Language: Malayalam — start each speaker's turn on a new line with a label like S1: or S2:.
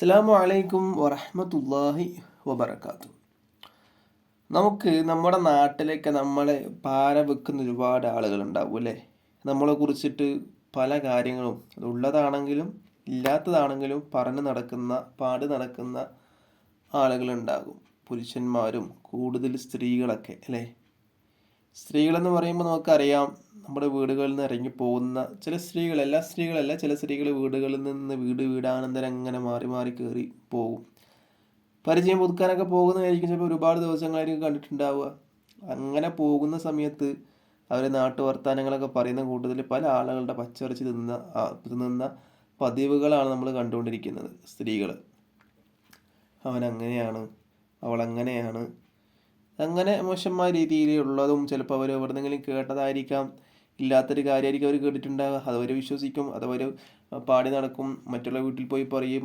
S1: അസ്സലാമു അലൈക്കും വറഹ്മത്തുള്ളാഹി വബറകാതുഹു. നമുക്ക് നമ്മുടെ നാട്ടിലേക്ക് നമ്മളെ പാര വെക്കുന്ന ഒരുപാട് ആളുകളുണ്ടാവും അല്ലേ? നമ്മളെ കുറിച്ചിട്ട് പല കാര്യങ്ങളും ഉള്ളതാണെങ്കിലും ഇല്ലാത്തതാണെങ്കിലും പറഞ്ഞ് നടക്കുന്ന പാടി നടക്കുന്ന ആളുകളുണ്ടാകും. പുരുഷന്മാരും കൂടുതൽ സ്ത്രീകളൊക്കെ അല്ലേ? സ്ത്രീകളെന്ന് പറയുമ്പോൾ നമുക്കറിയാം, നമ്മുടെ വീടുകളിൽ നിന്ന് ഇറങ്ങി പോകുന്ന ചില സ്ത്രീകൾ, എല്ലാ സ്ത്രീകളല്ല, ചില സ്ത്രീകൾ വീടുകളിൽ നിന്ന് വീടാനന്തരം അങ്ങനെ മാറി മാറി കയറി പോകും. പരിചയം പുതുക്കാനൊക്കെ പോകുന്നതായിരിക്കും. ചിലപ്പോൾ ഒരുപാട് ദിവസങ്ങളായിരിക്കും കണ്ടിട്ടുണ്ടാവുക. അങ്ങനെ പോകുന്ന സമയത്ത് അവർ നാട്ടു വർത്തമാനങ്ങളൊക്കെ പറയുന്ന കൂട്ടത്തിൽ പല ആളുകളുടെ പച്ചറിച്ച് തിന്നുന്ന പതിവുകളാണ് നമ്മൾ കണ്ടുകൊണ്ടിരിക്കുന്നത്. സ്ത്രീകൾ അവൻ അങ്ങനെയാണ്, അവൾ അങ്ങനെയാണ്, അങ്ങനെ മോശമായ രീതിയിലുള്ളതും ചിലപ്പോൾ അവർ എവിടെന്നെങ്കിലും കേട്ടതായിരിക്കാം. ഇല്ലാത്തൊരു കാര്യമായിരിക്കും അവർ കേട്ടിട്ടുണ്ടാവുക. അതവർ വിശ്വസിക്കും, അതവർ പാടി നടക്കും, മറ്റുള്ള വീട്ടിൽ പോയി പറയും.